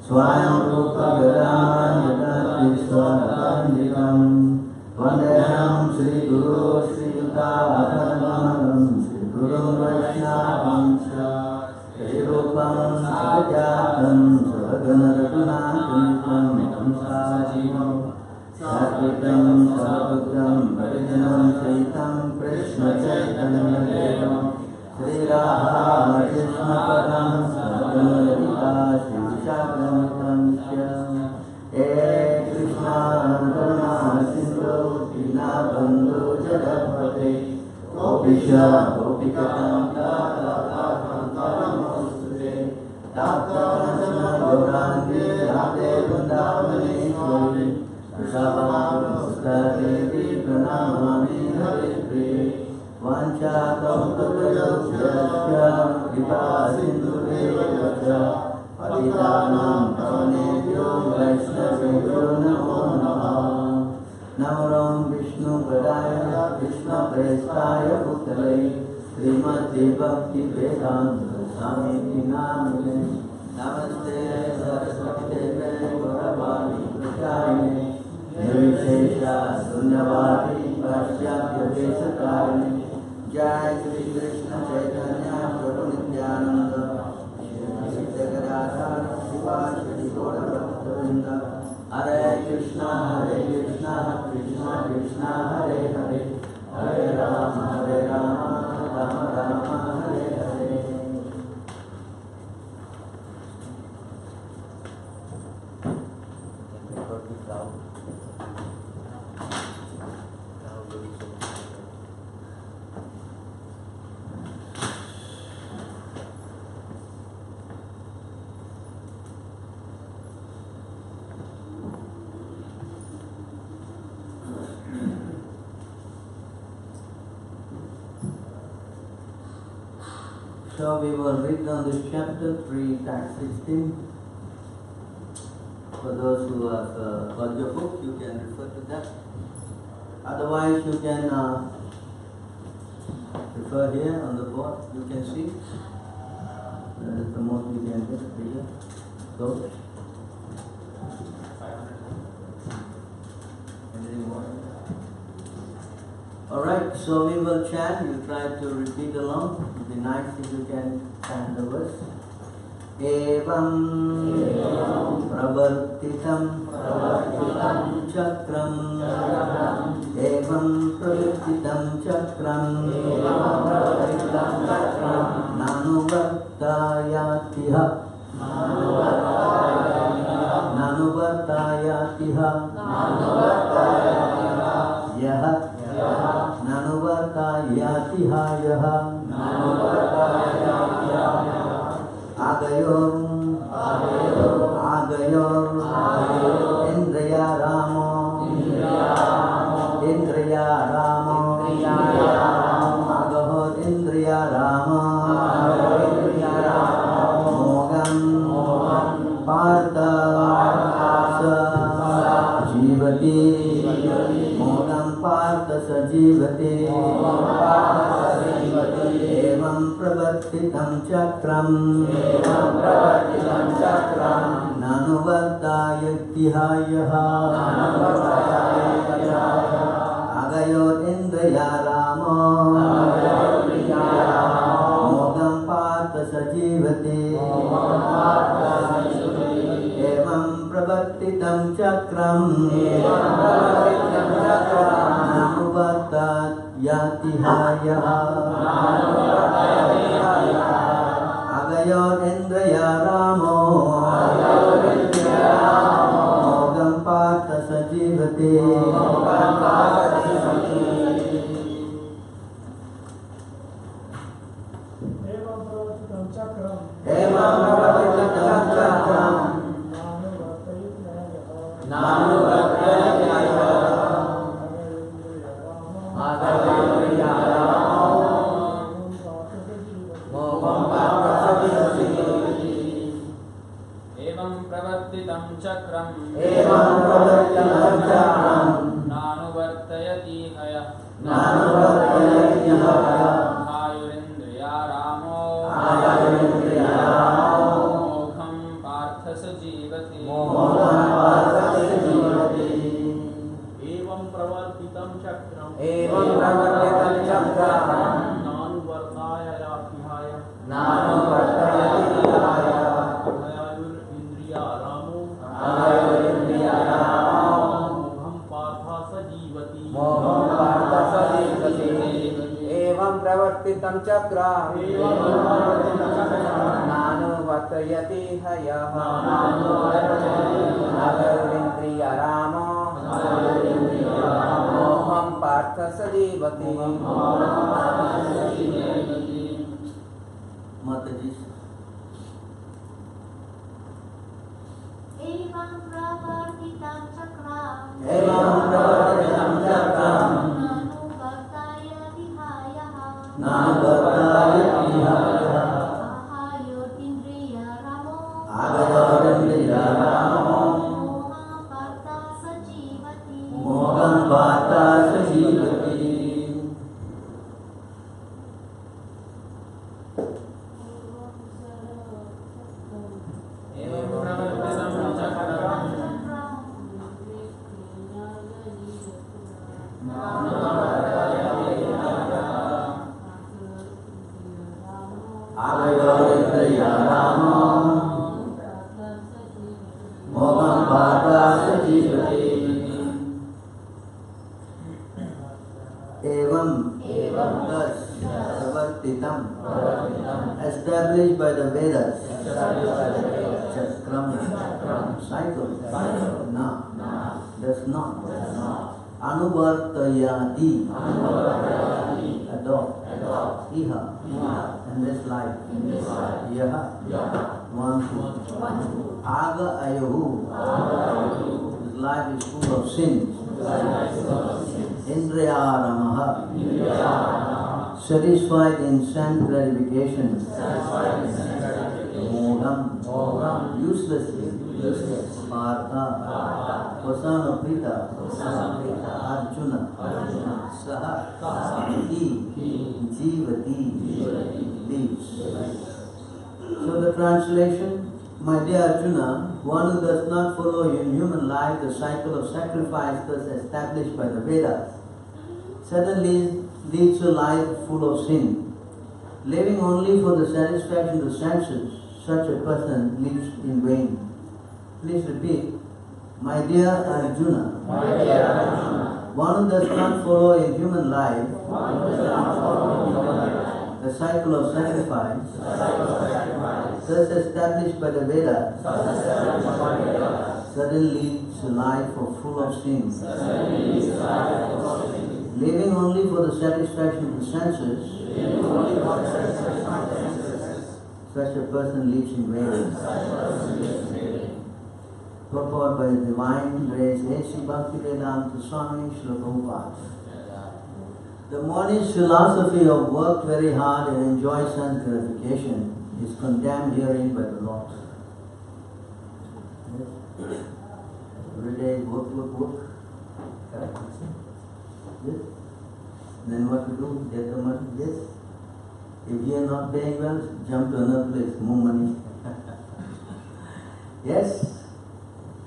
Swayam Rupa Gadāyatati Swaratandikam Vandeham Sri Guru Sri Yuta Atanamanam Sri Guru Vaishnavam Sri Rupam Sajatam Saganaratunakam Sajivam Sakitam Sarvadam Parijanam Saitam Krishna Chaitanya Devam Sri Radha Krishna Padam Saganarita Shri Shakram He Krishna Karuna Sindhu Dinabandhu Jagapate Gopisha Gopikatam Tata Namaste Tata Kanchana Gauranga Radhe Vrindavane Shwari Shabamanustadevi Pranamami Hare Priye Vanchakalpatarubhyasya Kripa Sindhuvekasya Patitanam Pavanebhyo Vaishnavebhyo Namo Namaha Namaram Vishnu Padaya Krishna Prestaya Bhutale Srimati Bhakti Vedanta Swami Namane Namaste Saraswati Deve Gauravani Prachayane Nirvishesha Sunyavadi Pasyatya Vesakarane Jai Shri Krishna Chaitanya Prabhu Nityananda Shri Jagadadhara Shivashri Gaura Bhaktavinda Hare Krishna Krishna Krishna Hare Hare Hare Rama Rama Rama Hare Hare. So we will read on this chapter 3, text 16. For those who have got your book, you can refer to that. Otherwise, you can refer here on the board. You can see. That is the most you can get here. So, anything more? Alright, so we will chant. You try to repeat along. It would be nice if you can chant the verse. Evam pravartitam chakram Evam pravartitam chakram Nanuvartayatiha Yaha Nanuvartayatiha Yaha Agayor Indriya Ramo Agahor Indriya Ramo Mogam Partha Sajivati Mogam Partha Sajivati Evam pravartitam chakram Nanuvartayatiha Yaha Agayot Indriya Ramo Mogam Partha Sajivati Evam pravartitam chakram Nanuvartayatiha Yaha Agayot Indriya Ramo Mogam Partha Sajivati Evam pravartitam chakram Nanuvartayatiha Agayot Indriya Ramo Mogam Partha Sajivati Evam pravartitam chakram Nanuvartayatiha Agayurindriya Ramo Mogham Partha Sajivati नानुवर्तयति विहाय मोहं पार्थ स जीवति एवं प्रवर्तितं चक्रं नानुवर्तयति हयः नगरेन्द्रियरामो मोहं पार्थ स जीवति Mataji. एवं प्रवर्तितं चक्रं नानुवर्तयति हयः आहायोरिन्द्रियरामो मोहं पार्थ स जीवति established by the Vedas, Chakram, cycle, does not, Anuvartayati, adopt, iha, in this life, yaha, one who, aga ayahu, his life is full of sins, indriyaramaha, satisfied in sense gratification, moham, uselessly, partha, vasanapita, arjuna, saha, he, jivati, lives. So the translation, my dear Arjuna, one who does not follow in human life the cycle of sacrifice thus established by the Vedas, suddenly leads a life full of sin. Living only for the satisfaction of the senses, such a person lives in vain. Please repeat. My dear Arjuna, one who does not follow in human life the cycle of sacrifice, thus established by the Vedas, suddenly leads a life full of sins. Living only for the satisfaction of the senses, such a person lives in vain. Purport by the divine grace, A.C. Bhaktivedanta Swami Srila Gopāl. The monist philosophy of work very hard and enjoy sense gratification is condemned herein by the Lord. Every day work. Correct? Yes. Then what to do? Get the money? Yes. If you are not paying well, jump to another place, more money. Yes.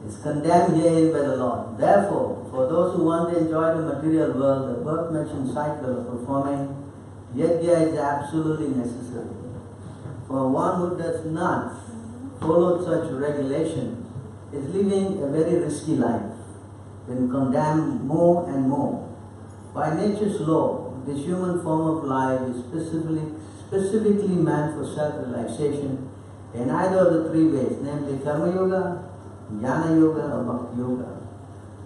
It's condemned herein by the Lord. Therefore, for those who want to enjoy the material world, the above-mentioned cycle of performing yajna is absolutely necessary. For one who does not follow such regulations is living a very risky life, when condemned more and more. By nature's law, this human form of life is specifically meant for self-realization in either of the three ways, namely Karma Yoga, Jnana Yoga or Bhakti Yoga.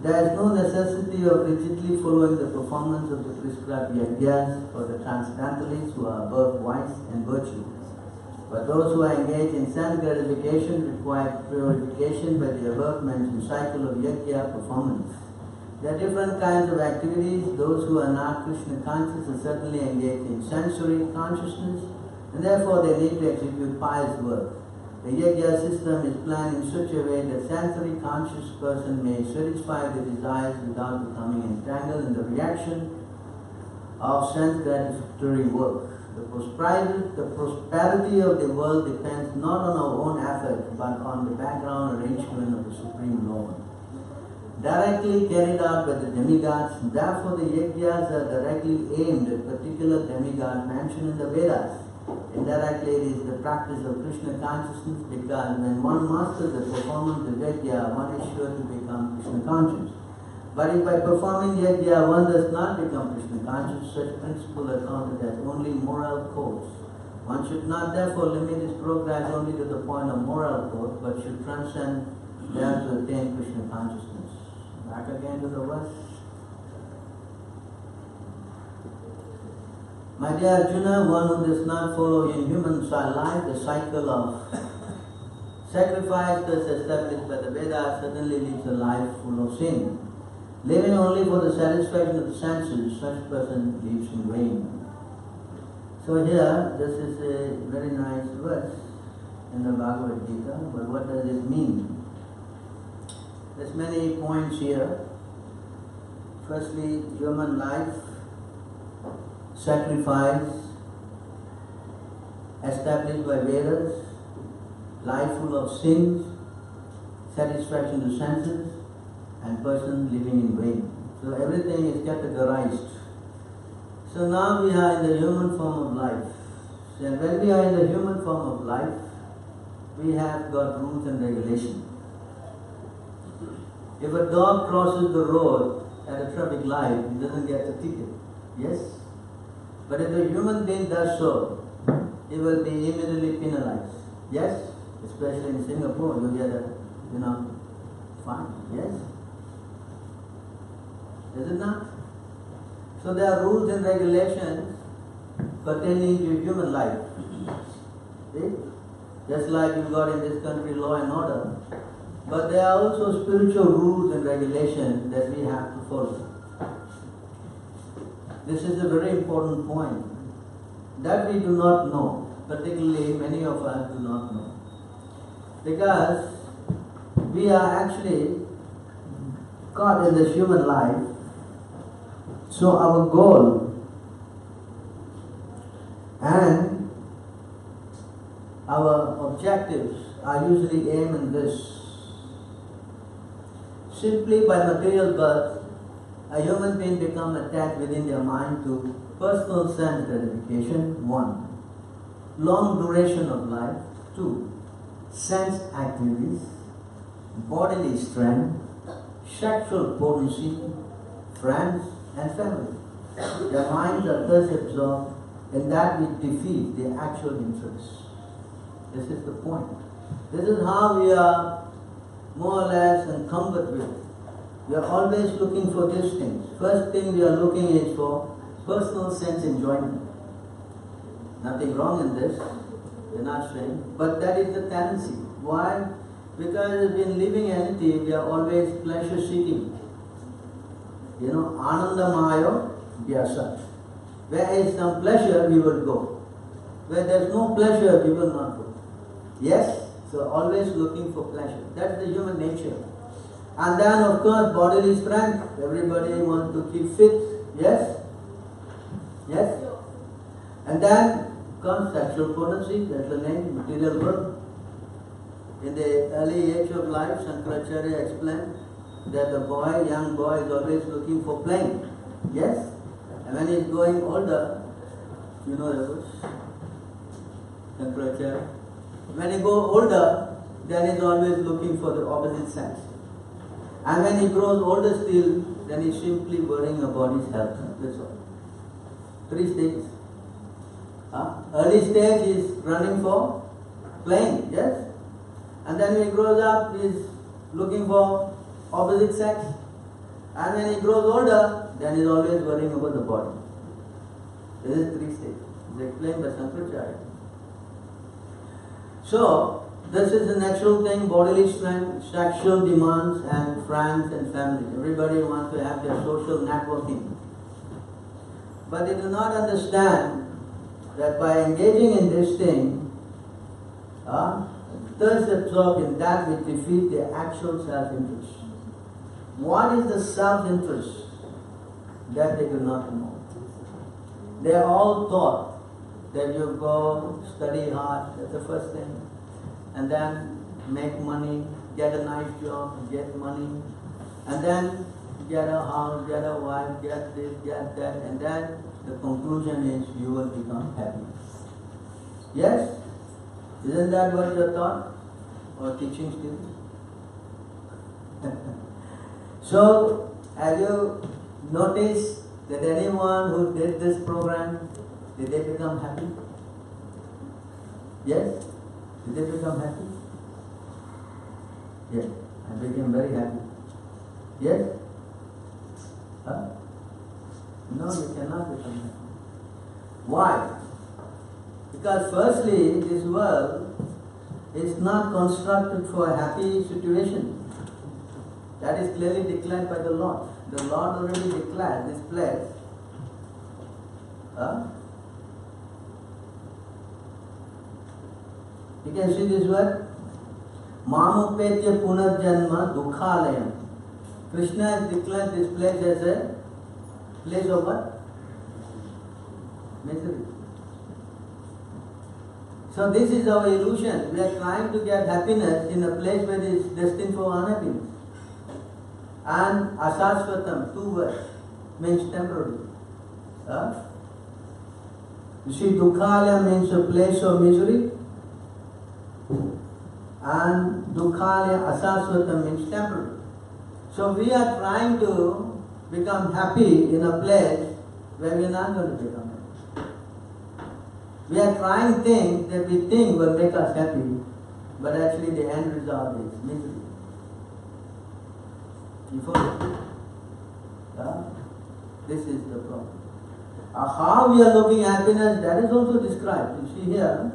There is no necessity of rigidly following the performance of the prescribed yajnas for the transcendentalists who are above vice and virtue. But those who are engaged in sense gratification require purification by the above-mentioned cycle of yajna performance. There are different kinds of activities. Those who are not Krishna conscious are certainly engaged in sensory consciousness, and therefore they need to execute pious work. The yajna system is planned in such a way that sensory conscious person may satisfy the desires without becoming entangled in the reaction of sense gratificatory work. The prosperity of the world depends not on our own effort, but on the background arrangement of the Supreme Lord, directly carried out by the demigods. Therefore the yajnas are directly aimed at particular demigods mentioned in the Vedas. Indirectly, it is the practice of Krishna consciousness, because when one masters the performance of yajna, one is sure to become Krishna conscious. But if by performing yajna one does not become Krishna conscious, such principle are counted as only moral codes. One should not therefore limit his progress only to the point of moral code, but should transcend there to attain Krishna consciousness. Back again to the verse. My dear Arjuna, one who does not follow in human life the cycle of sacrifice thus established by the Vedas suddenly leads a life full of sin. Living only for the satisfaction of the senses, such person lives in vain. So here, this is a very nice verse in the Bhagavad-gītā, but what does it mean? There's many points here. Firstly, human life, sacrifice, established by Vedas, life full of sins, satisfaction to senses, and person living in vain. So everything is categorized. So now we are in the human form of life. And when we are in the human form of life, we have got rules and regulations. If a dog crosses the road at a traffic light, it doesn't get a ticket. Yes? But if a human being does so, he will be immediately penalized. Yes? Especially in Singapore, you get a, fine. Yes? Is it not? So there are rules and regulations pertaining to human life. See? Just like you got in this country law and order. But there are also spiritual rules and regulations that we have to follow. This is a very important point that we do not know, particularly many of us do not know. Because we are actually caught in this human life, so our goal and our objectives are usually aimed in this. Simply by material birth, a human being becomes attached within their mind to personal sense gratification, 1. Long duration of life, 2. Sense activities, bodily strength, sexual potency, friends and family. Their minds are thus absorbed in that which defeats their actual interests. This is the point. This is how we are more or less encumbered with. We are always looking for these things. First thing we are looking is for personal sense enjoyment. Nothing wrong in this, we're not saying, but that is the tendency. Why? Because in living entity, we are always pleasure seeking. Anandamayo vyasa. Where is some pleasure, we will go. Where there is no pleasure, we will not go. Yes? So always looking for pleasure. That's the human nature. And then of course bodily strength. Everybody wants to keep fit. Yes? Yes? And then comes sexual potency, that's the name, material world. In the early age of life, Shankaracharya explained that the young boy is always looking for playing. Yes? And when he is growing older, you know the words, Shankaracharya. When he goes older, then he is always looking for the opposite sex. And when he grows older still, then he is simply worrying about his health. That's all. 3 stages. Early stage is running for playing, yes? And then when he grows up, he is looking for opposite sex. And when he grows older, then he is always worrying about the body. This is 3 stages. It's explained by Shankaracharya. So, this is a natural thing, bodily strength, sexual demands, and friends and family. Everybody wants to have their social networking. But they do not understand that by engaging in this thing, thus absorbed in that which defeats their actual self-interest. What is the self-interest? That they do not know. They are all taught that you go study hard, that's the first thing, and then make money, get a nice job, get money, and then get a house, get a wife, get this, get that, and then the conclusion is you will become happy. Yes? Isn't that what you thought? Or teaching still? So, have you noticed that anyone who did this program, did they become happy? Yes? Did they become happy? Yes. I became very happy. Yes? Huh? No, you cannot become happy. Why? Because firstly, this world is not constructed for a happy situation. That is clearly declared by the Lord. The Lord already declared this place. You can see this word. Mamupetya punarjanma dukhalayam. Krishna has declared this place as a place of what? Misery. So this is our illusion. We are trying to get happiness in a place where it is destined for unhappiness. And asasvatam, two words, means temporary. You see, dukhalaya means a place of misery, and dukhalaya asasvatam means temporary. So we are trying to become happy in a place where we are not going to become happy. We are trying things that we think will make us happy, but actually the end result is misery. You follow? This is the problem. How we are looking at happiness, that is also described. You see here,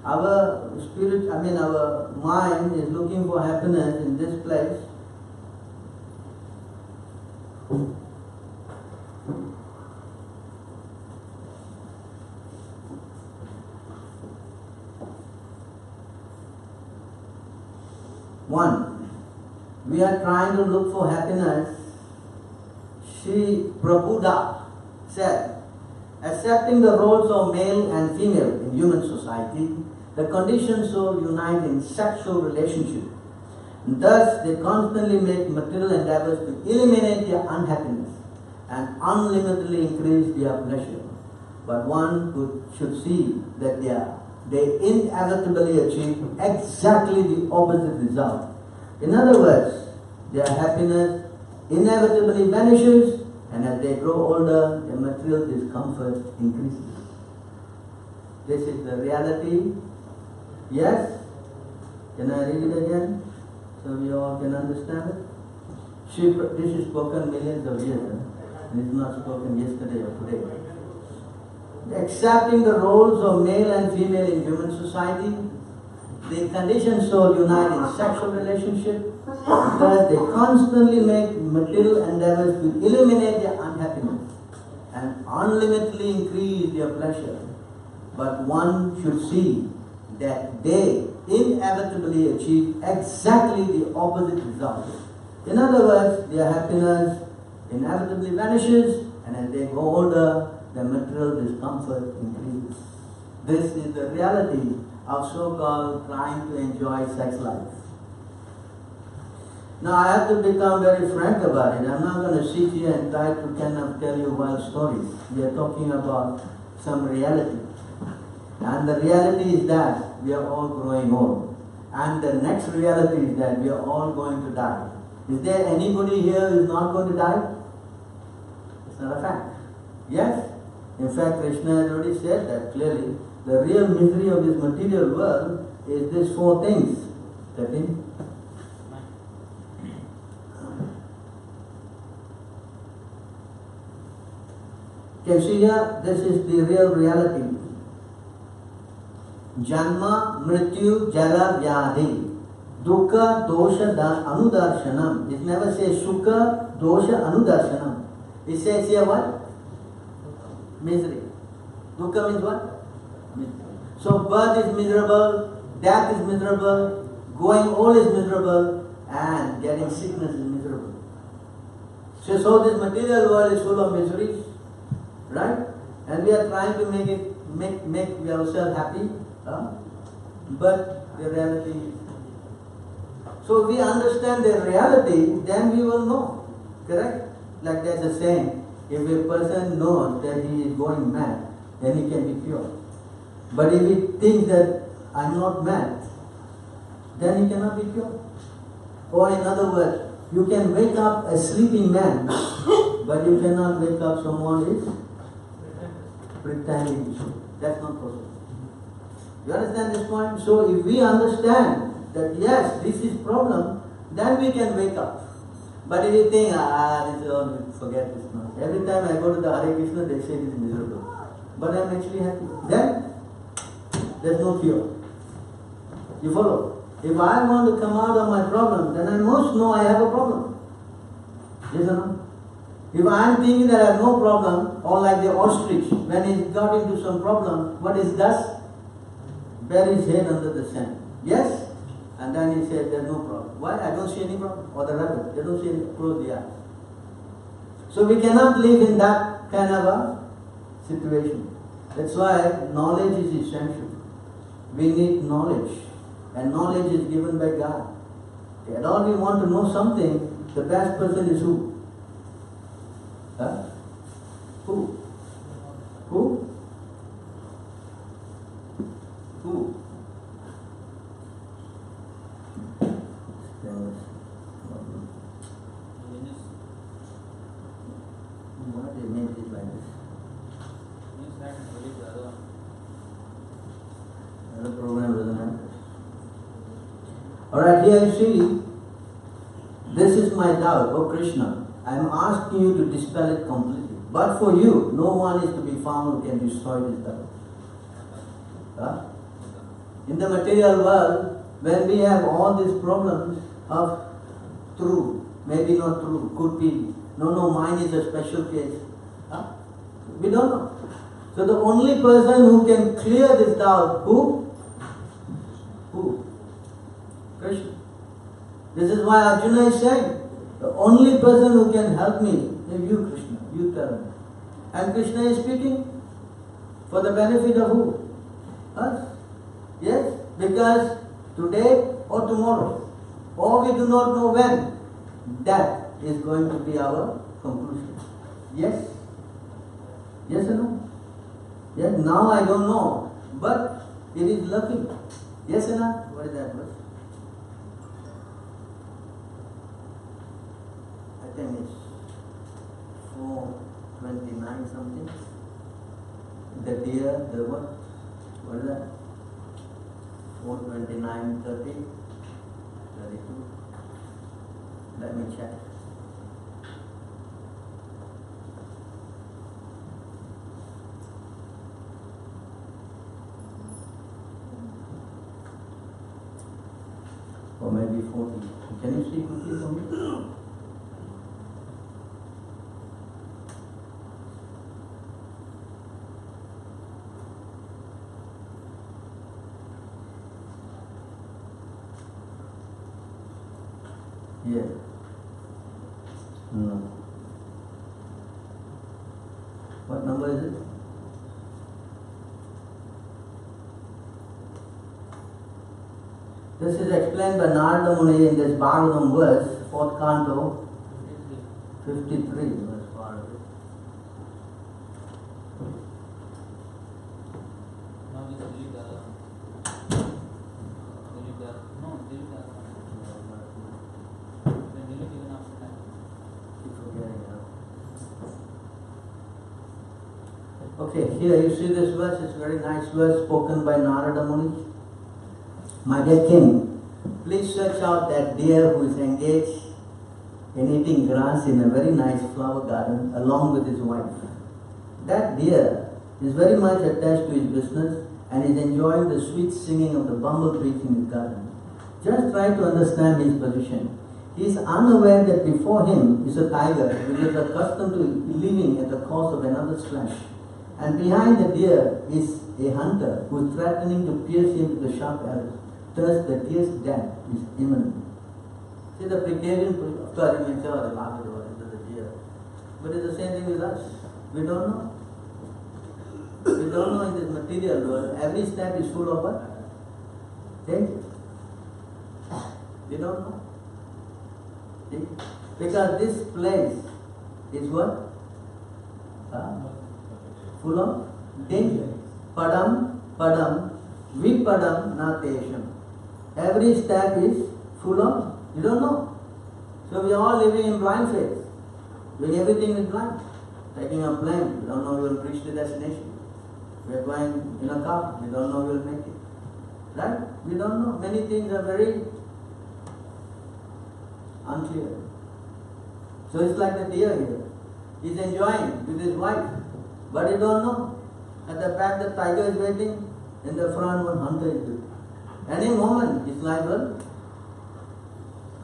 our spirit, our mind is looking for happiness in this place. One, we are trying to look for happiness. Sri Prabhupada said, accepting the roles of male and female in human society, the conditions so unite in sexual relationship. Thus, they constantly make material endeavors to eliminate their unhappiness and unlimitedly increase their pleasure. But one should see that they inevitably achieve exactly the opposite result. In other words, their happiness inevitably vanishes, and as they grow older, their material discomfort increases. This is the reality. Yes? Can I read it again so we all can understand it? This is spoken millions of years ago. It is not spoken yesterday or today. Accepting the roles of male and female in human society, the conditioned soul unite in sexual relationship because they constantly make material endeavors to eliminate their unhappiness and unlimitedly increase their pleasure. But one should see that they inevitably achieve exactly the opposite result. In other words, their happiness inevitably vanishes, and as they grow older, the material discomfort increases. This is the reality of so-called trying to enjoy sex life. Now I have to become very frank about it. I'm not going to sit here and try to kind of tell you wild stories. We are talking about some reality. And the reality is that we are all growing old. And the next reality is that we are all going to die. Is there anybody here who is not going to die? It's not a fact. Yes? In fact, Krishna has already said that clearly. The real misery of this material world is these four things. 13. Can you see here? This is the real reality. Janma, Mrityu, Jara, Vyadhi. Dukkha, Dosha, Anudarshanam. It never says Sukha, Dosha, Anudarshanam. It says here what? Misery. Dukkha means what? So birth is miserable, death is miserable, going old is miserable, and getting sickness is miserable. So this material world is full of miseries, right? And we are trying to make ourselves happy, but the reality is. So if we understand the reality, then we will know, correct? Like there's a saying, if a person knows that he is going mad, then he can be cured. But if he thinks that I'm not mad, then he cannot be cured. Or in other words, you can wake up a sleeping man, but you cannot wake up someone who is pretending. That's not possible. You understand this point? So if we understand that yes, this is problem, then we can wake up. But if you think, forget this now. Every time I go to the Hare Krishna, they say it is miserable. But I am actually happy. Then, there is no cure. You follow? If I want to come out of my problem, then I must know I have a problem. Yes or no? If I am thinking that I have no problem, or like the ostrich, when he got into some problem, what is does? Bury his head under the sand. Yes? And then he said, there is no problem. Why? I don't see any problem. Or the rabbit, they don't see any, close the eyes. So we cannot live in that kind of a situation. That's why knowledge is essential. We need knowledge. And knowledge is given by God. And all we want to know something, the best person is who? Huh? Who? Who? Who? What they make it like this? Another program doesn't have this. Alright, here you see, this is my doubt, oh Krishna. I am asking you to dispel it completely. But for you, no one is to be found who can destroy this doubt. Huh? In the material world, when we have all these problems of true, maybe not true, could be, no, mine is a special case. Huh? We don't know. So the only person who can clear this doubt, who? Who? Krishna. This is why Arjuna is saying, the only person who can help me is you, Krishna. You tell me. And Krishna is speaking for the benefit of who? Us. Yes? Because today or tomorrow, or we do not know when, that is going to be our conclusion. Yes? Yes or no? Yes? Now I don't know, but it is lucky. Yes or not? What is that verse? I think it's 429 something. The deer, the what? What is that? 429, 30, 32. Let me check. Or maybe 40. Can you see quickly for me? Yeah. No. What number is it? This is explained by Narada Muni in this Bhagavatam verse, 4th canto, 53 verse far away. Now this delete dāsa. Delete dāsa. No, delete dāsa. Then delete even after that. Keep forgetting it. Okay, here you see this verse, it's a very nice verse spoken by Narada Muni. My dear king, please search out that deer who is engaged in eating grass in a very nice flower garden along with his wife. That deer is very much attached to his business and is enjoying the sweet singing of the bumblebees in his garden. Just try to understand his position. He is unaware that before him is a tiger which is accustomed to living at the cost of another's flesh. And behind the deer is a hunter who is threatening to pierce him with a sharp arrow. Thus the deer's death is imminent. See the precarious story may say, oh, the deer. But it's the same thing with us. We don't know. We don't know in this material world, every step is full of what? Danger. We don't know. See? Because this place is what? Full of danger. Padam padam, vipadam na tesham. Every step is full of, you don't know. So we are all living in blind faith. Doing everything is blind. Taking a plane, we don't know we will reach the destination. We are going in a car, we don't know we will make it. Right? We don't know. Many things are very unclear. So it's like the deer here. He's enjoying with his wife, but he don't know. At the back the tiger is waiting, in the front one hunter is waiting. Any moment his life will.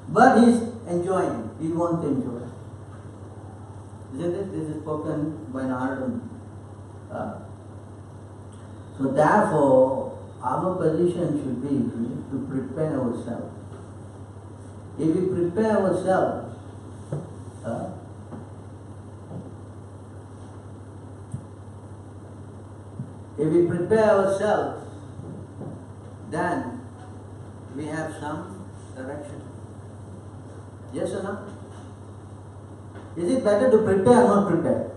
But he's enjoying. He wants to enjoy. Isn't it? This is spoken by Narada. So therefore, our position should be to prepare ourselves. If we prepare ourselves, then we have some direction. Yes or no? Is it better to prepare or not prepare?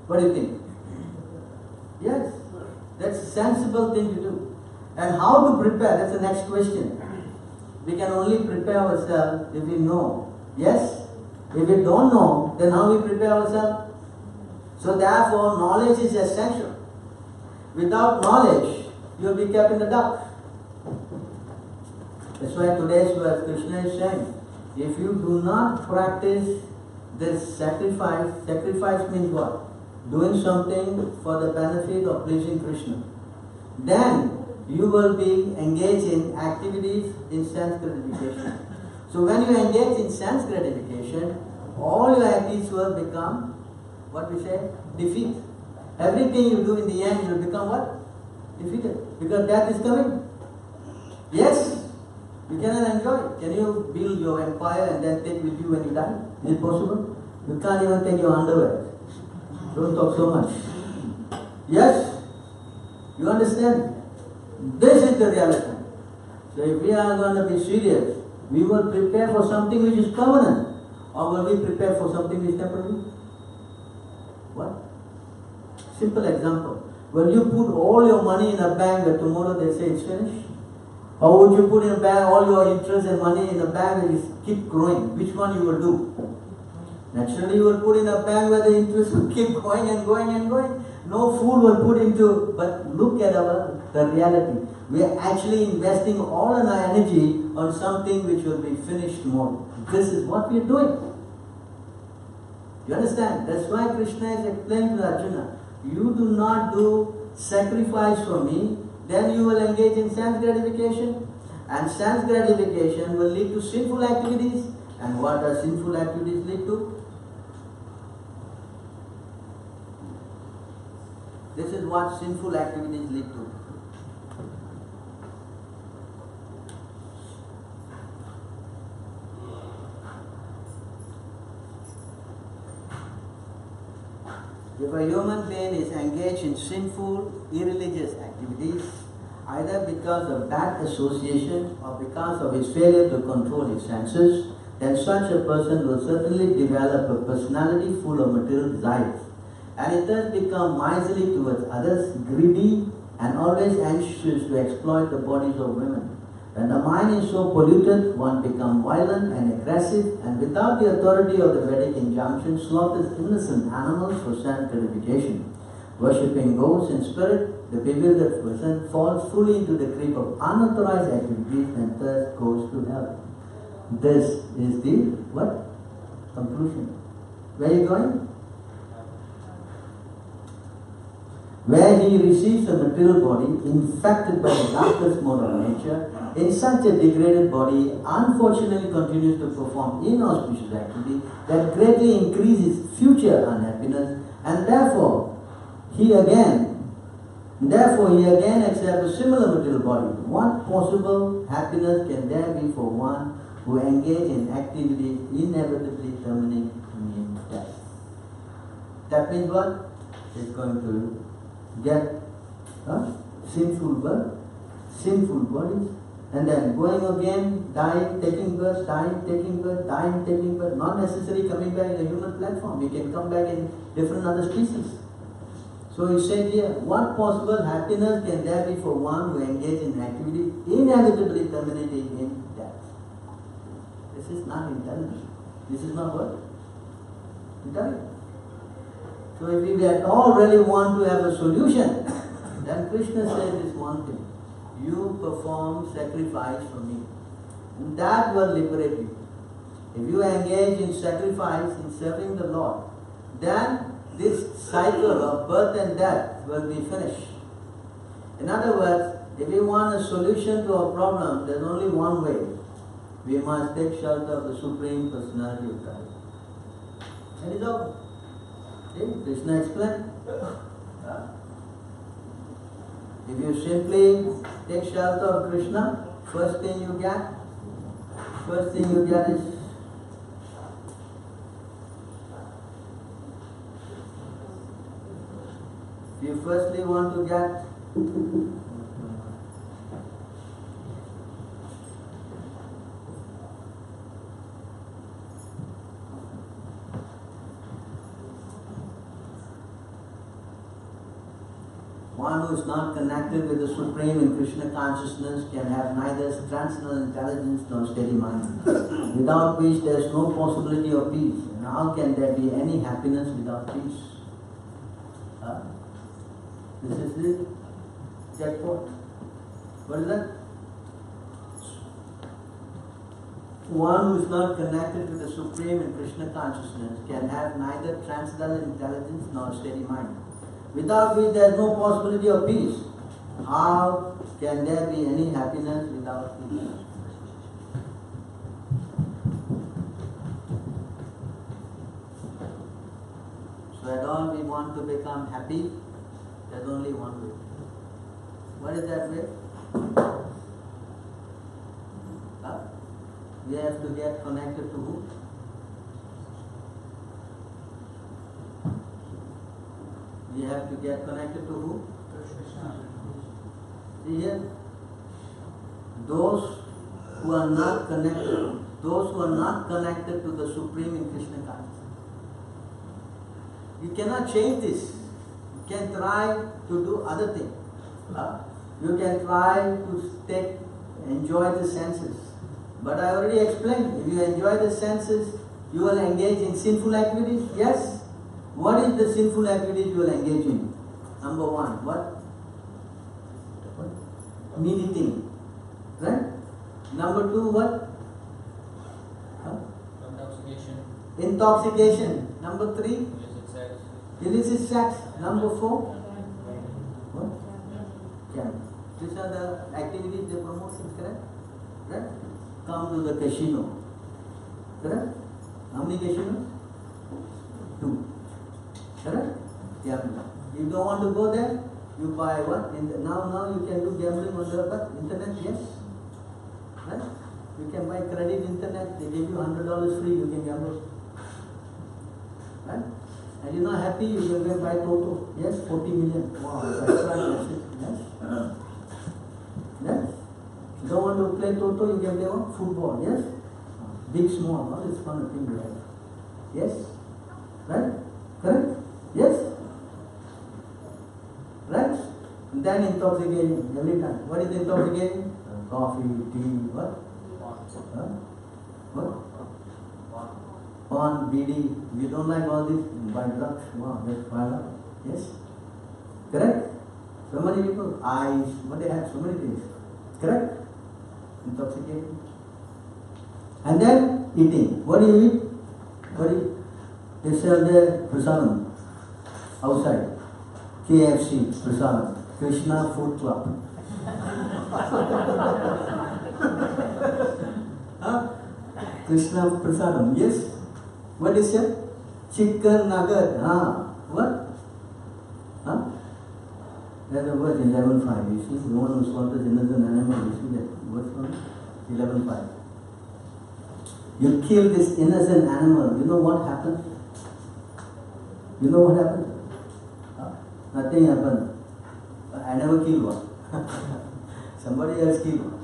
What do you think? Yes, that's a sensible thing to do. And how to prepare? That's the next question. We can only prepare ourselves if we know. Yes? If we don't know, then how we prepare ourselves? So therefore, knowledge is essential. Without knowledge, you will be kept in the dark. That's why today's verse, Krishna is saying, if you do not practice this sacrifice means what? Doing something for the benefit of pleasing Krishna. Then you will be engaged in activities in sense gratification. So when you engage in sense gratification, all your activities will become, what we say, defeat. Everything you do in the end will become what? Defeated. Because death is coming. Yes, you cannot enjoy. Can you build your empire and then take with you when you die? Is it possible? You can't even take your underwear. Don't talk so much. Yes? You understand? This is the reality. So if we are going to be serious, we will prepare for something which is permanent. Or will we prepare for something which is temporary? What? Simple example. Will you put all your money in a bank and tomorrow they say it's finished? Or would you put in a bank all your interest and money in a bank and it keep growing? Which one you will do? Naturally you will put in a bank where the interest will keep going and going and going. No fool will put into, but look at the reality. We are actually investing all our energy on something which will be finished tomorrow. This is what we are doing. You understand? That's why Krishna is explaining to Arjuna, you do not do sacrifice for me, then you will engage in sense gratification. And sense gratification will lead to sinful activities. And what does sinful activities lead to? This is what sinful activities lead to. If a human being is engaged in sinful, irreligious activities, either because of bad association or because of his failure to control his senses, then such a person will certainly develop a personality full of material desires. And it does become miserly towards others, greedy, and always anxious to exploit the bodies of women. When the mind is so polluted, one becomes violent and aggressive, and without the authority of the Vedic injunction, slaughters innocent animals for sense gratification. Worshipping ghosts in spirit, the bewildered person falls fully into the grip of unauthorized activities and thus goes to hell. This is the what? Conclusion. Where are you going? Where he receives a material body infected by the darkest mode of nature, in such a degraded body, unfortunately continues to perform inauspicious activity that greatly increases future unhappiness, and therefore he again accepts a similar material body. What possible happiness can there be for one who engages in activities inevitably terminating in death? That means what? He's going to get sinful birth, sinful bodies, and then going again, dying, taking birth, dying, taking birth, dying, taking birth, not necessarily coming back in a human platform. We can come back in different other species. So he said here, what possible happiness can there be for one who engages in activity inevitably terminating in death? This is not intelligent. This is not what? Intelligent. So if we at all really want to have a solution, then Krishna said this one thing. You perform sacrifice for me. And that will liberate you. If you engage in sacrifice, in serving the Lord, then this cycle of birth and death will be finished. In other words, if we want a solution to a problem, there's only one way. We must take shelter of the Supreme Personality of Godhead. That is all. Okay? Krishna explained. If you simply take shelter of Krishna, first thing you get is you firstly want to get one who is not connected with the Supreme in Krishna consciousness can have neither transcendental intelligence nor steady mind, without which there is no possibility of peace. And how can there be any happiness without peace? This is the jackpot. What is that? One who is not connected with the Supreme in Krishna consciousness can have neither transcendental intelligence nor steady mind, without which there is no possibility of peace. How can there be any happiness without peace? So at all we want to become happy, there's only one way. What is that way? We have to get connected to who? We have to get connected to who? See here? Those who are not connected to the Supreme in Krishna consciousness. You cannot change this. You can try to do other things. You can try to enjoy the senses. But I already explained, if you enjoy the senses, you will engage in sinful activities. Yes? What is the sinful activities you will engage in? Number one, what? Meat eating. Right? Number two, what? Intoxication. Number three? Illicit sex. Number four? What? Gambling. These are the activities they promote, correct? Right? Come to the casino. Correct? How many casinos? 2. Correct? Gambling. You don't want to go there? You buy what? Now you can do gambling on the internet, yes? Right? You can buy credit internet, they give you $100 free, you can gamble. Right? And you're not happy, you will go buy Toto. Yes, 40 million. Wow, that's right, yes? Yes? You don't want to play Toto, you can play what? Football, yes? Big, small, all this kind of thing you have. Yes? Right? Correct? Yes? Right? And then intoxicating every time. What is intoxicating? Coffee, tea, what? What? Porn, BD. If you don't like all this, buy drugs. Wow, that's wild up. Yes? Correct? So many people, eyes, what they have, so many things. Correct? Intoxicating. And then eating. What do you eat? What do you eat? They sell their prasadam outside. KFC, prasadam. Krishna Food Club. Krishna prasadam, yes? What is it? Chicken nugget. What? There's a word 11.5. You see, no one who slaughters innocent animal. You see that word from 11.5. You kill this innocent animal. You know what happened? You know what happened? Nothing happened. I never killed one. Somebody else killed one.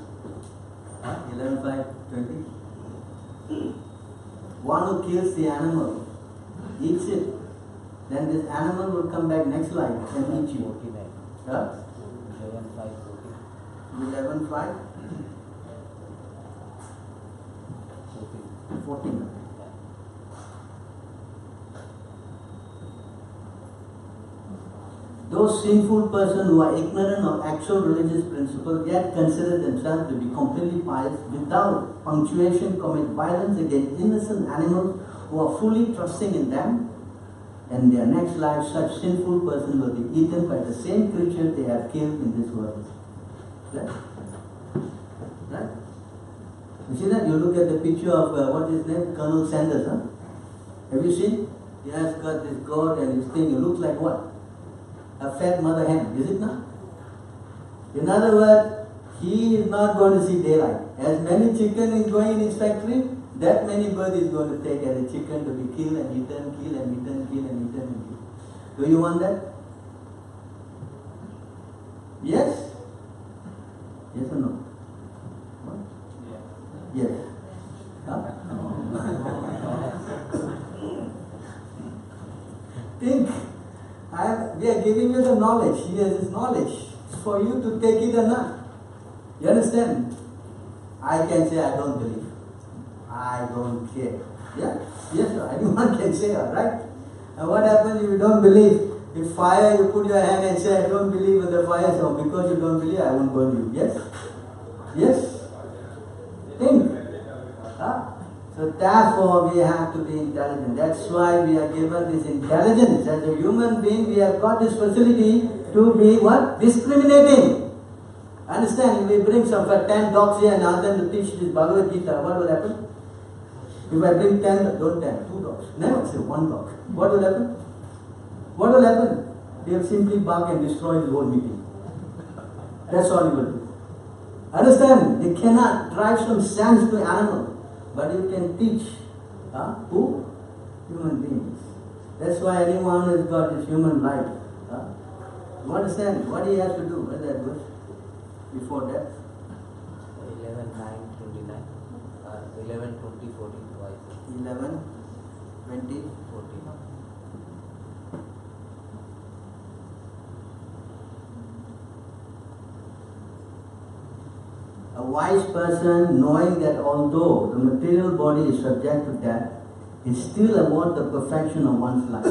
11.5.20. One who kills the animal, eats it, then this animal will come back next life and eat you. 49. Huh? 11, 5, 14. 11, 5, 14. 14. Those sinful persons who are ignorant of actual religious principles yet consider themselves to be completely pious without punctuation commit violence against innocent animals who are fully trusting in them. And their next life, such sinful persons will be eaten by the same creature they have killed in this world. Right? Right? You see that? You look at the picture of, what is his name? Colonel Sanders, huh? Have you seen? He has got this gourd and his thing. It looks like what? A fat mother hen, is it not? In other words, he is not going to see daylight. As many chicken is going in his factory, that many bird is going to take as a chicken to be killed and eaten, kill and eaten, kill and eaten and kill. Do you want that? Yes? Yes or no? What? Yes. Huh? Think. We are giving you the knowledge. He has his knowledge. It's for you to take it or not. You understand? I can say I don't believe. I don't care. Yeah? Yes, sir. Anyone can say, alright? And what happens if you don't believe? If fire, you put your hand and say, I don't believe in the fire, so because you don't believe, I won't burn you. Yes? Yes? Think. Huh? So therefore we have to be intelligent. That's why we are given this intelligence. As a human being, we have got this facility to be what? Discriminating. Understand? If we bring some 10 dogs here and ask them to teach this Bhagavad-gītā, what will happen? If I bring 10, don't 10, 2 dogs. Never say 1 dog. What will happen? What will happen? They will simply bark and destroy the whole meeting. That's all you will do. Understand? They cannot drive some sense to animal. But you can teach who? Human beings. That's why anyone who has got this human life. You understand what he has to do? What is that verse? Before that? 11, 9, 29. 11, 20, 14 twice. 11, 20, 14. A wise person, knowing that although the material body is subject to death, is still about the perfection of one's life,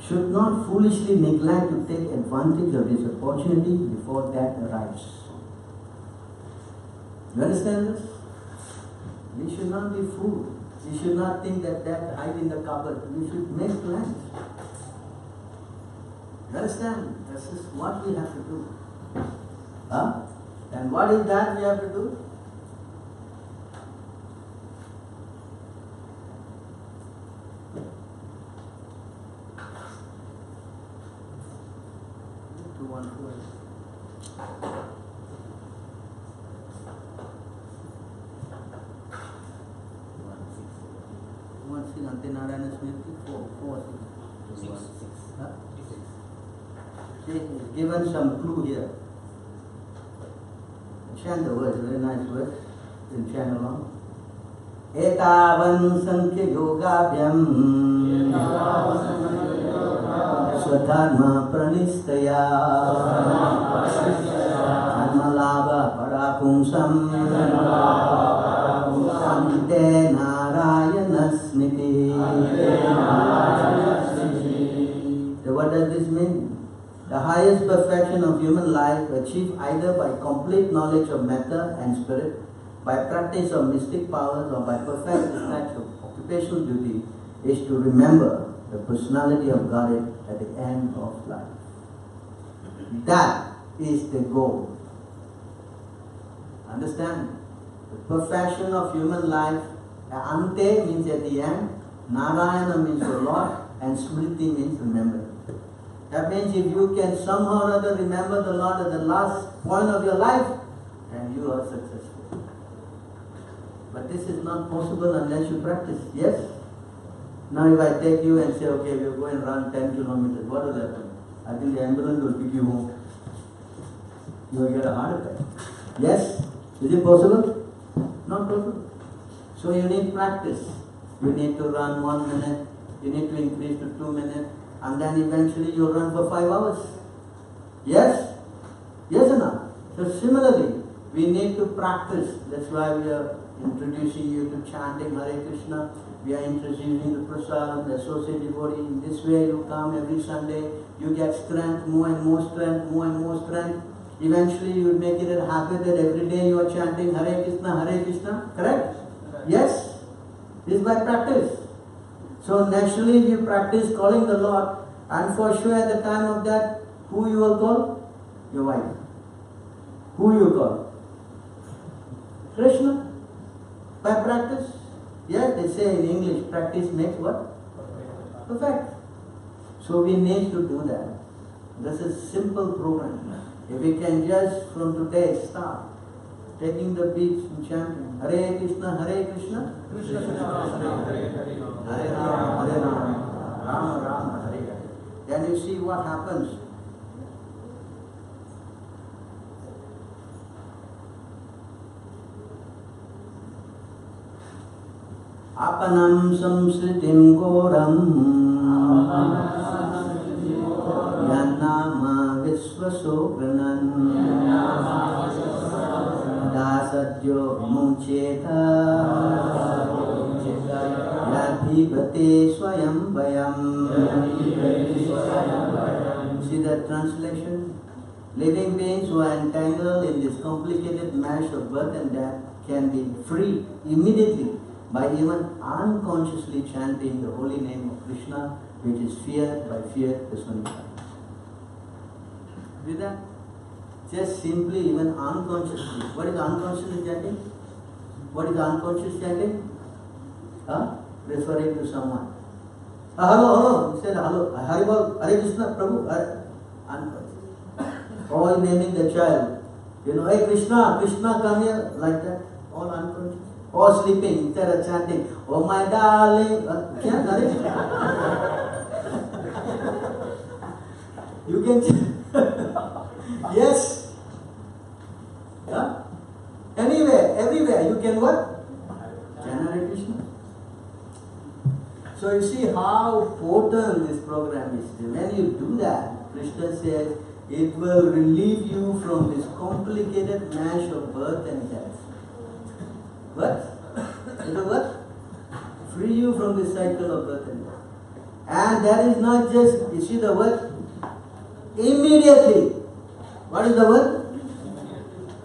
should not foolishly neglect to take advantage of this opportunity before death arrives. You understand this? We should not be fooled. We should not think that death hides in the cupboard. We should make plans. You understand? This is what we have to do. Huh? And what is that we have to do? Given some clue here. Chant the words, very nice words. Then chant along. Etavan sankhya yogabhyam swadharma pranistaya dharmalabha parapumsam ante narayana smiti. So what does this mean? The highest perfection of human life achieved either by complete knowledge of matter and spirit, by practice of mystic powers, or by perfect discharge of occupational duty, is to remember the personality of Godhead at the end of life. That is the goal. Understand? The perfection of human life, ante means at the end, Narayana means the Lord, and Smriti means remembering. That means if you can somehow or other remember the Lord at the last point of your life, then you are successful. But this is not possible unless you practice. Yes? Now if I take you and say, okay, we'll go and run 10 kilometers, what will happen? I think the ambulance will pick you home. You will get a heart attack. Yes? Is it possible? Not possible. So you need practice. You need to run 1 minute. You need to increase to 2 minutes. and then eventually you'll run for 5 hours. Yes? Yes or no? So similarly, we need to practice. That's why we are introducing you to chanting Hare Krishna. We are introducing the prasadam, the associate devotee. In this way you come every Sunday, you get strength, more and more strength, more and more strength. Eventually you will make it a habit that every day you are chanting Hare Krishna, correct? Yes? This is by practice. So naturally if you practice calling the Lord, and for sure at the time of that, who you will call? Your wife. Who you call? Krishna. By practice. Yes, they say in English, practice makes what? Perfect. So we need to do that. This is simple program. If we can just from today start taking the beats and chanting Hare Krishna, Krishna Krishna, Hare Rama, Rama Rama, Hare Hare. Then you see what happens. Apanam samsritim goram Yanama visvaso pranan Dasadyo mucheta Yadhibate swayam bayam. See that translation? Living beings who are entangled in this complicated mesh of birth and death can be free immediately by even unconsciously chanting the holy name of Krishna, which is fear by fear personified. Do that? Just simply, even unconsciously. What is unconscious chanting? What is unconscious chanting? Referring to someone. Hello. He said hello. Haribol, Hare Krishna, Prabhu. Unconscious. Or naming the child. Hey Krishna, come here. Like that. All unconscious. Or sleeping instead of chanting, oh my darling. You can chant. Yes. Yeah? Anywhere, everywhere, you can what? Chant Hare Krishna. So you see how potent this program is. When you do that, Krishna says, it will relieve you from this complicated mash of birth and death. What? You know what? Free you from this cycle of birth and death. And that is not just, you see the word? Immediately. What is the word?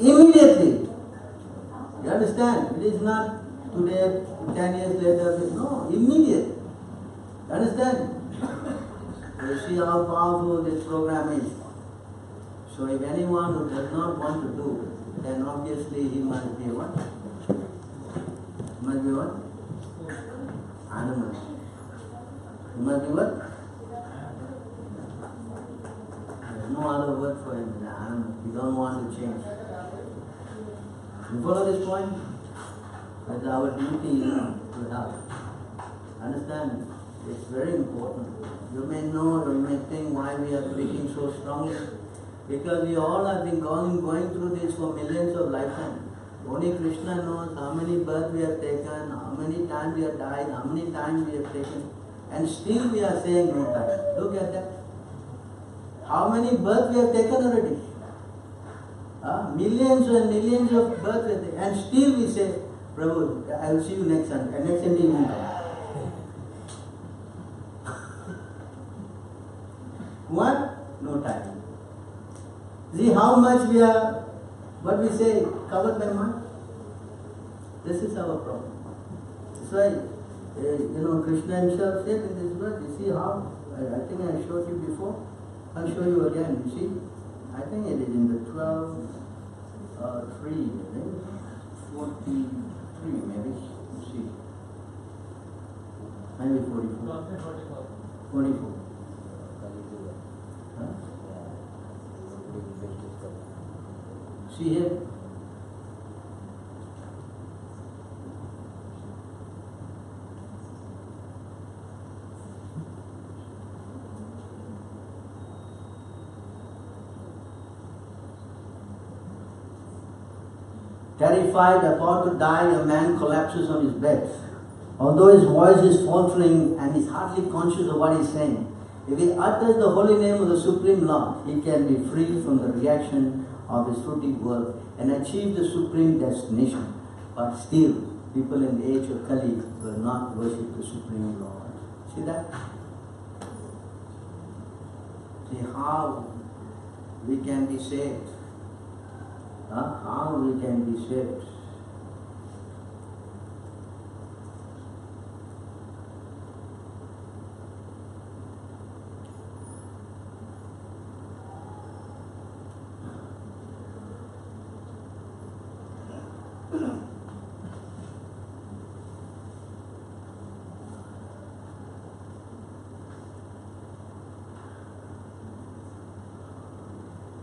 Immediately. You understand? It is not today, 10 years later. No, immediate. You understand? You see how powerful this program is. So if anyone who does not want to do, then obviously he must be what? Must be what? Animal. He must be what? There's no other word for him than animal. He don't want to change. You follow this point? That's our duty to help. Understand? It's very important. You may know, you may think why we are preaching so strongly. Because we all have been going through this for millions of lifetimes. Only Krishna knows how many births we have taken, how many times we have died, how many times we have taken. And still we are saying no time. Look at that. How many births we have taken already? Millions and millions of births we have taken. And still we say, Prabhu, I will see you next Sunday. Next Sunday you won't come. What? No time. See how much we are, what we say, covered by mind? This is our problem. That's why, Krishna himself said in this verse, you see how, I think I showed you before, I'll show you again, you see, I think it is in the 12, 3, I think, 43 maybe, you see, maybe 44. 44. Huh? See here. Terrified, about to die, a man collapses on his bed. Although his voice is faltering and he's hardly conscious of what he's saying, If he utters the holy name of the Supreme Lord, he can be free from the reaction of his fruitive world and achieve the supreme destination. But still, people in the age of Kali will not worship the Supreme Lord. See that? See how we can be saved. How we can be saved.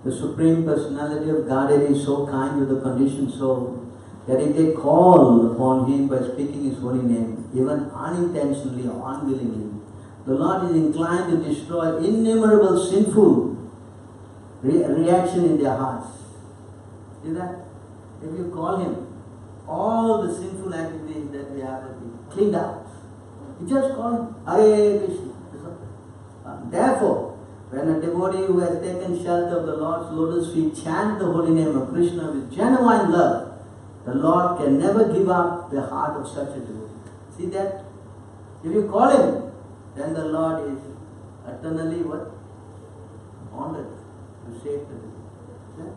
The Supreme Personality of Godhead is so kind to the conditioned soul that if they call upon Him by speaking His holy name, even unintentionally or unwillingly, the Lord is inclined to destroy innumerable sinful reaction in their hearts. See that? If you call Him, all the sinful activities that we have will be cleaned out. You just call Him, Hare Krishna. Therefore, when a devotee who has taken shelter of the Lord's lotus feet chants the holy name of Krishna with genuine love, the Lord can never give up the heart of such a devotee. See that? If you call Him, then the Lord is eternally what? Honored to save the devotee. Yeah?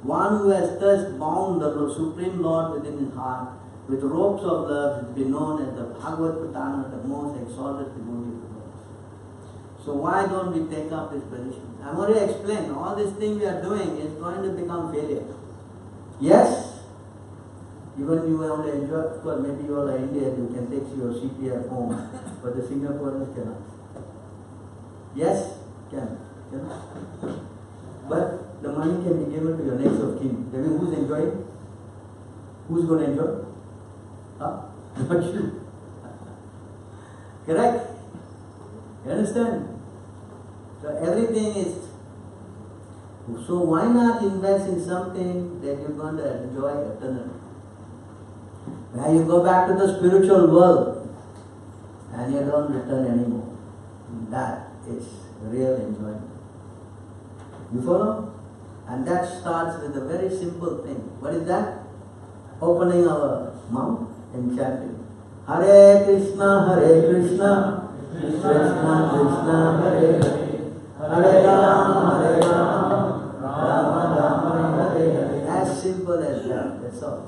One who has thus bound the Supreme Lord within his heart with ropes of love is to be known as the Bhagavad-gītā, the most exalted devotee of the world. So why don't we take up this position? I've already explained, all this thing we are doing is going to become failure. Yes, even you want to enjoy, of course, maybe you all are Indian, you can take your CPF home, but the Singaporeans cannot. Yes, can. But the money can be given to your next of kin. Tell me, who's enjoying? Who's going to enjoy? Not you. Correct? You understand? So everything is, so why not invest in something that you're going to enjoy eternally? Now you go back to the spiritual world and you don't return anymore. That is real enjoyment. You follow? And that starts with a very simple thing. What is that? Opening our mouth and chanting. Hare Krishna, Hare Krishna, Krishna Krishna, Hare Hare, Hare Rama, Hare Rama, Rama Rama, Hare Hare. As simple as that, that's all.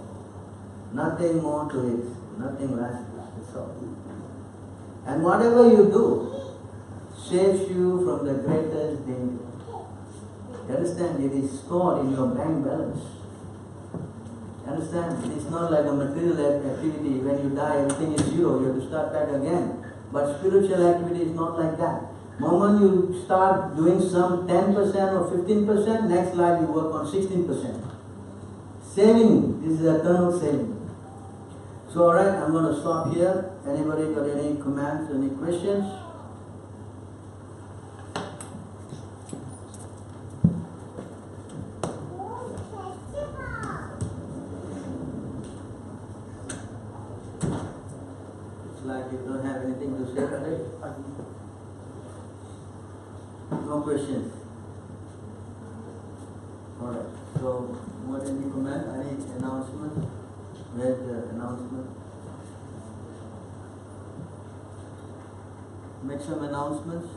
Nothing more to it, nothing less, that's all. And whatever you do saves you from the greatest danger. You understand? It is stored in your bank balance. You understand? It's not like a material activity. When you die, everything is zero. You have to start back again. But spiritual activity is not like that. Moment you start doing some 10% or 15%, next life you work on 16%. Saving, this is eternal saving. So alright, I'm going to stop here. Anybody got any comments, any questions? It's like you don't have anything to say today. No questions. Alright, so what any comment, any announcement? Where's the announcement? Make some announcements.